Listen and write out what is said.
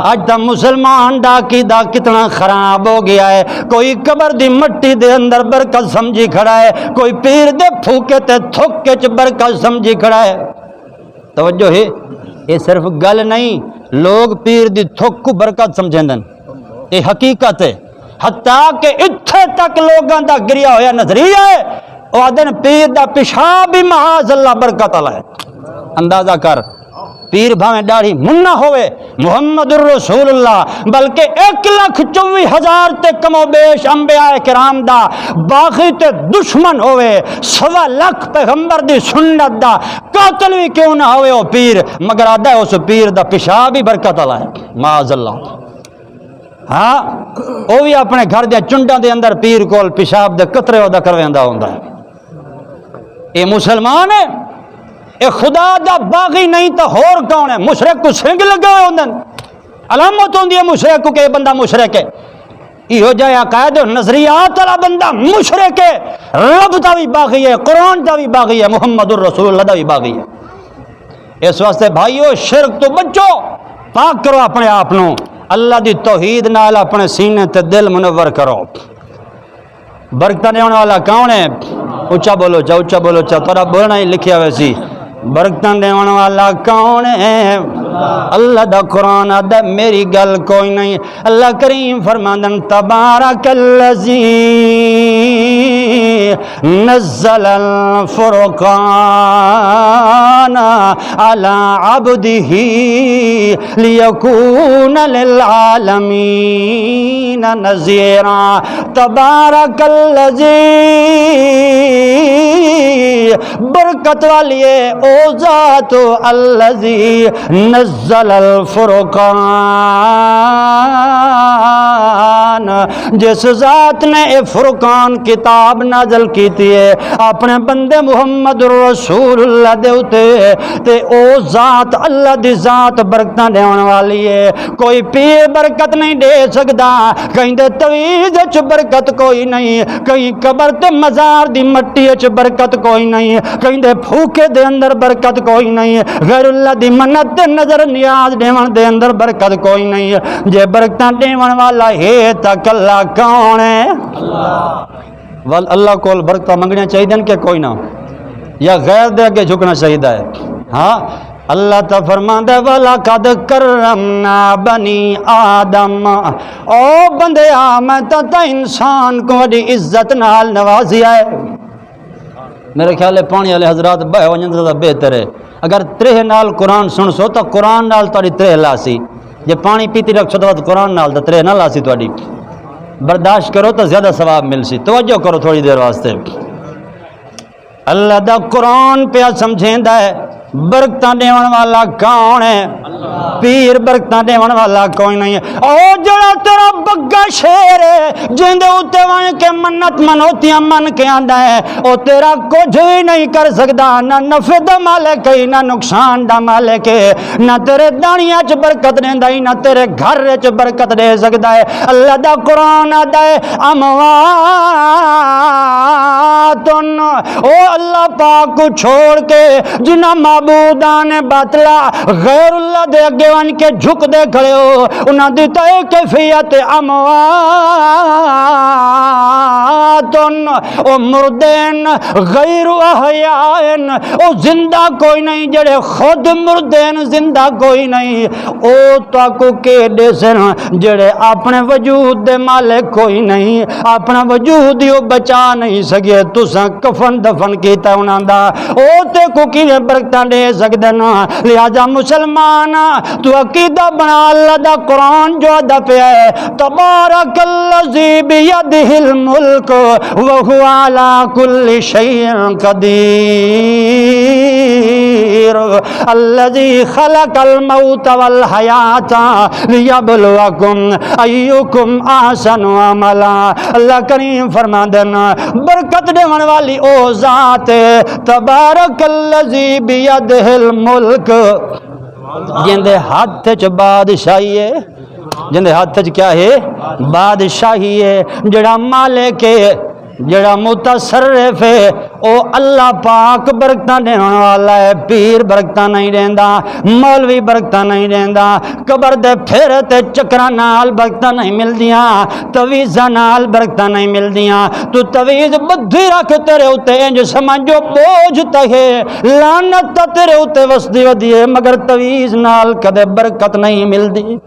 اج تا مسلمان ڈاکی دا کتنا خراب ہو گیا ہے. کوئی قبر دی مٹی دے اندر برکت سمجھی کھڑا ہے, کوئی پیر دے پھوکے تے تھوکے چ برکت سمجھی کھڑا ہے. توجہ ہے, یہ صرف گل نہیں, لوگ پیر دی تھوک کو برکت سمجھیں, یہ حقیقت ہے. حتیٰ کہ اتھے تک لوگاں دا گریا ہویا نظریہ ہے, او آدن پیر دا پیشاب بھی معاذ اللہ برکت اللہ ہے. اندازہ کر, پیر بھاویں داڑھی منہ ہوئے, محمد الرسول اللہ, بلکہ 1,24,000 تے کم و بیش انبیاء کرام دا باقی تے دشمن ہوئے, 1,25,000 پیغمبر دی سنت دا قاتل بھی کیوں نہ ہوئے, او پیر مگر آدھا ہے اس پیر دا پیشاب بھی برکت اللہ ہے معاذ اللہ. ہاں, وہ بھی اپنے گھر دے چنڈاں دے اندر پیر کول پیشاب دے قطرے ہودا کرویندا ہوندا ہے. اے مسلمان ہے, اے خدا دا باغی نہیں تو ہور کون ہے؟ مشرک کو سنگ لگے ہوئے ہوندن, علامت ہوندی ہے مشرک کو کہ بندہ مشرک ہے. یہ جائے عقائد و نظریات والا بندہ مشرک ہے. رب دا بھی باغی ہے, قرآن دا بھی باغی ہے, محمد الرسول اللہ دا بھی باغی ہے. اس واسطے بھائیو شرک تو بچو, پاک کرو اپنے آپ نو, اللہ دی توحید نال اپنے سینے تے دل منور کرو. برکت دینے والا کون ہے؟ اچھا بولو چا, اچھا بولو چا, تھوڑا بولنا ہی لکھیا ویسی. برکت دینے والا کون ہے؟ اللہ دا قرآن آدھا میری گل کوئی نہیں. اللہ کریم فرماندن تبارک الذی نزل الفرقان علی عبدہ لیکون للعالمین نذیرا. تبارک الذی, برکت والی او ذات الذی نزل الفرقان, جس ذات نے اے فرقان کتاب نازل کیتی ہے اپنے بندے محمد رسول اللہ دے اتے, تے او ذات اللہ دی ذات برکتاں دیون والی ہے. کوئی پیر برکت نہیں دے سکدا, کہیں دے توحید وچ برکت کوئی نہیں, کہیں قبر تے مزار دی مٹی وچ برکت کوئی نہیں, کہیں دے پھوکے دے اندر برکت کوئی نہیں, غیر اللہ دی منت تے نظر نیاز دیون دے اندر برکت کوئی نہیں. جے برکتاں دیون والا ہے تاں اللہ کون ہے؟ ول اللہ کول برکتاں منگنیاں چاہیے کہ کوئی نہ, یا غیر دے اگے جھکنا چاہیے ہے؟ ہاں, اللہ تا فرماندا ہے وَلَقَدْ كَرَّمْنَا بَنِي آدَمَ, او بندیا میں تا انسان کو بڑی عزت نال نوازیا ہے. میرے خیال ہے پانی والے حضرات بہ ونجن زیادہ بہتر ہے. اگر ترہ نال قرآن سن سو تو قرآن نال تاری ترہ لاسی, جے پانی پیتی رکھ سو تو قرآن نال ترہ نہ لاسی تاری. برداشت کرو تو زیادہ ثواب مل سی. توجہ کرو تھوڑی دیر واسطے. اللہ دا قرآن پہ سمجھیندا ہے برکتاں دیون والا کون ہے؟ پیر برکتاں دیون والا کوئی نہیں ہے. او جڑا تیرا بگا شیر ہے جندے اوتے وان کے منت منوتیاں من کے آندا ہے, او تیرا کچھ بھی نہیں کر سکدا, نہ نفع دا مالک ہے نہ نقصان دا مالک ہے, نہ تیرے دانیاں چ برکت دیندا ہے نہ تیرے گھر وچ برکت دے سکدا ہے. اللہ دا قرآن آدا ہے امواتن, او اللہ پاک کو چھوڑ کے جنہ معبودان باطلا غیر اللہ دے اگے ون کے جھک دے کھڑے ہو, انہاں دی تے کیفیت امواتن, او مردین غیر احیائن, او زندہ کوئی نہیں جڑے خود مردین زندہ کوئی نہیں, او تاکو کے دے سن جڑے اپنے وجود دے مالک کوئی نہیں, اپنا وجود ہی بچا نہیں سکے, تساں کفن دفن کیتا انہاں دا, او تے کو کیویں برکتاں دے سکدے نا. لہذا مسلمان تو عقیدہ بنا اللہ دا قرآن جو ادا پیا ہے تبارک الذی بیدہ الملک وہو علی کل شیء قدیر, الذی خلق الموت والحیات لیبلوکم ایکم احسن عملا. اللہ کریم فرماندے نا برکت دیون والی او ذات تبارک الذی بیدہ الملک, جندے ہاتھ چ بادشاہی ہے, جندے ہاتھ چ کیا ہے؟ بادشاہی ہے. جڑا مالک ہے جڑا متصرف ہے او اللہ پاک برکتاں دین والا ہے، پیر برکتاں نہیں دیندا، مولوی برکتاں نہیں دیندا، قبر دے پھیرے تے چکراں نال برکتاں نہیں ملدیاں، تویزاں نال برکتاں نہیں ملدیاں۔ تو تویز بدھی رکھ تیرے اوتے انج سمجھو بوجھ تہے، لعنت تیرے اوتے وسدی ودی ہے، مگر تویز نال کدے برکت نہیں ملدی۔